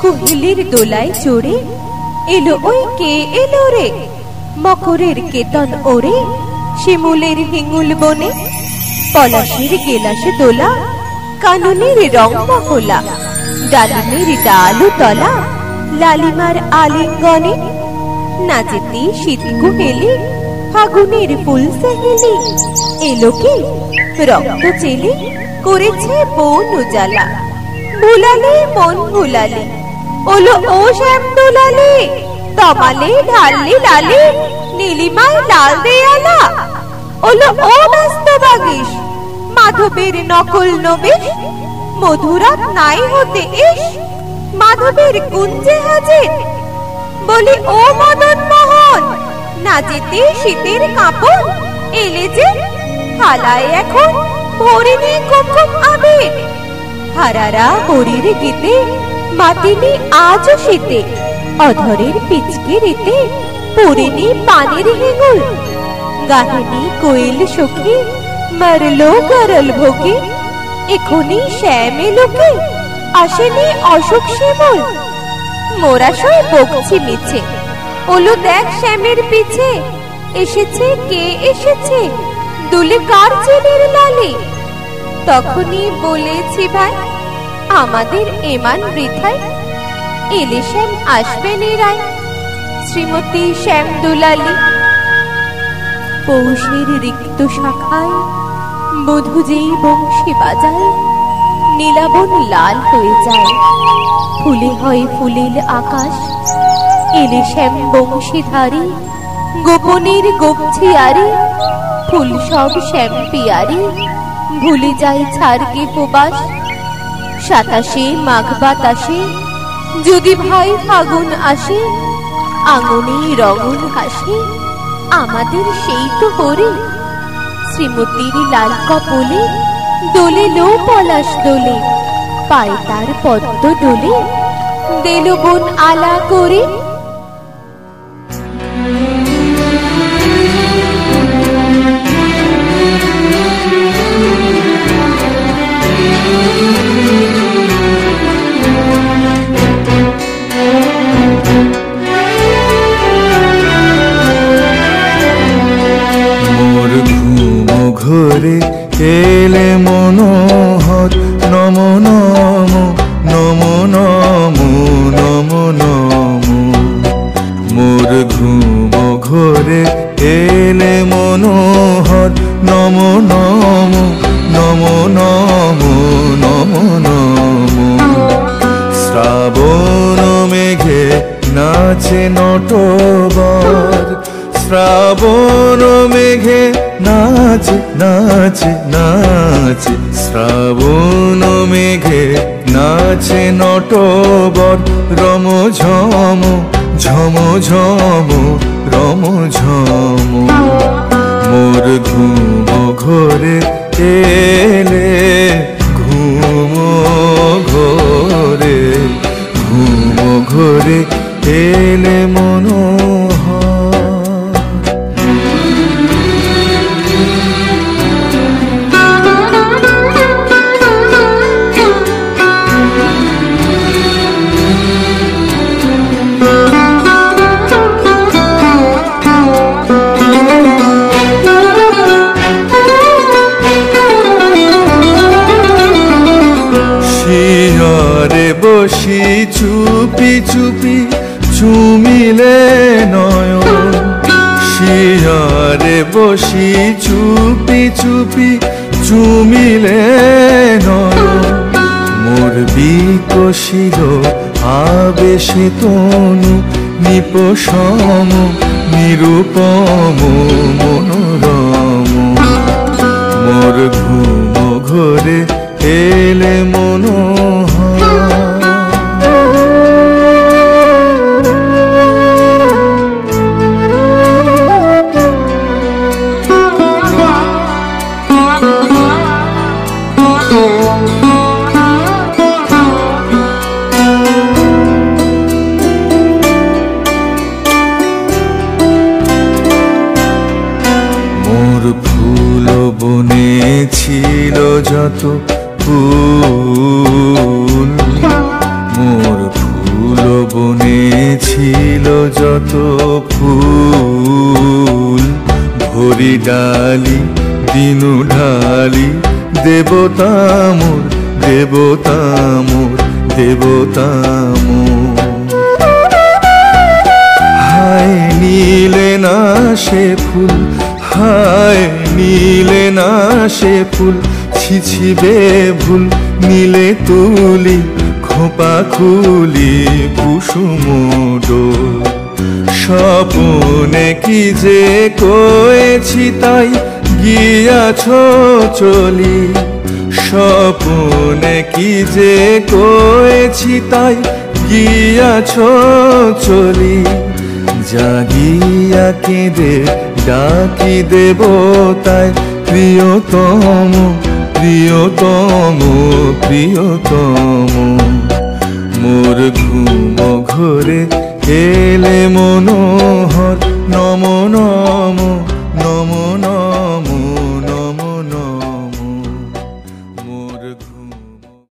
কুহিলির দোলায় চড়ে এলো ওই কে এলো রে, মকরের কেতন ওরে শিমুলের হিঙ্গুল বনে। পলাশের গেলাসে দোলা, কাননের রং মহলা, ডালিমের ডালু তলা, লালিমার আলিঙ্গনে। নাচেতে শীত কুহেলি, ফাগুনের ফুল সেহেলি, এলো কে রক্ত চেলে করেছে বন উজালা। ভুলালে মন ভুলালে, ওলো ও শ্যাম দোলালে, তমালে ঢাললে লালে, নীলিমায় লাল দেয়ালা। ওলো ও ব্যস্ত বাগিস, মাধবের নকল নবেশ, মধুরাত নাই হতে এস, মাধবের কুঞ্জে হাজির। বলি ও মদন মোহন, নাচেতে শীতের কাঁপন, এলে যে হালায় এখন ভরিনি কুমকুম আবির। হারারা হরির গীতে মাতিনি আজ শীতে, অধরের পিচকে রেতে পড়িনি পানির হেঙ্গুল। গাহিনী কোয়েল সখী মারলো গরল ভোগে, এখনি শ্যাম এলোকে আসেনি অশোক শিমুল। মোরা সই বকছি মিছে, ওলো দেখ শ্যামের পিছে, এসেছে কে এসেছে দুলে কার চেনের লালি। তখনই বলেছি ভাই, আমাদের এমান বৃথায়, এলে শ্যাম আসবে নিরায়, শ্রীমতী শ্যাম দুলালি। পৌষের রিক্ত শাখায় মধু যেই বংশী বাজায়, নীলাবন লাল হয়ে যায়, ফুলে হয় ফুলের আকাশ। এলে শ্যাম বংশীধারী, গোপনের গোপছিয়ারি, ফুল সব শ্যাম পিয়ারি, ভুলে যায় ছাড়কে প্রবাস। সাতাশে মাঘ বাতাসে যদি ভাই ফাগুন আসে, আঙনে রঙন হাসে আমাদের সেই তো হরে। শ্রীমতীর লাল কপলে দোলে লো পলাশ দোলে, পায়ে তার পদ্ম দোলে দেল বন আলা করে। ঘরে এলে মনোহর, নম নম নম নম নম নম। মোর ঘুম ঘরে এলে মনোহর, নম নম নম নম নম নম। শ্রাবণ মেঘে নাচে নটবর, শ্রাবণ মেঘে নাচে নাচে নাচে, শ্রাবণ মেঘে নাচে নটবর। রম ঝম ঝম ঝম রম ঝম। মোর ঘুম ঘরে এলে, ঘুম ঘরে, ঘুম ঘরে এলে মনোহর। বসি চুপি চুপি চুমিলে নয়ন, শিয়ারে বসি চুপি চুপি চুমিলে নয়ন। মোর বিকশিল আবেশে তনু, নিপসম নিরূপম মনোরম। মোর ঘুম ঘরে এলে মনোহর। মোর ফুল বনে ছিল যত ফুল, মোর ফুল যত ফুল ভরি ডালি দিনু ঢালি দেবতা মোর দেবতা মোর দেবতা মোর। হায় নীলে না সে ফুল, হায় নীলে না সে ফুল, ছিছিবে ভুল নীলে তুলি খোপা খুলি কুসুম ডোল। স্বপনে কি যে কয়েছি তাই গিয়াছ চলি, স্বপনে কি যে কয়েছি তাই গিয়াছ চলি। জাগিয়া কেঁদে ডাকি দেবতায় প্রিয়তম প্রিয়তম প্রিয়তম। মোর ঘুম ঘরে এলে মনোহর নম নম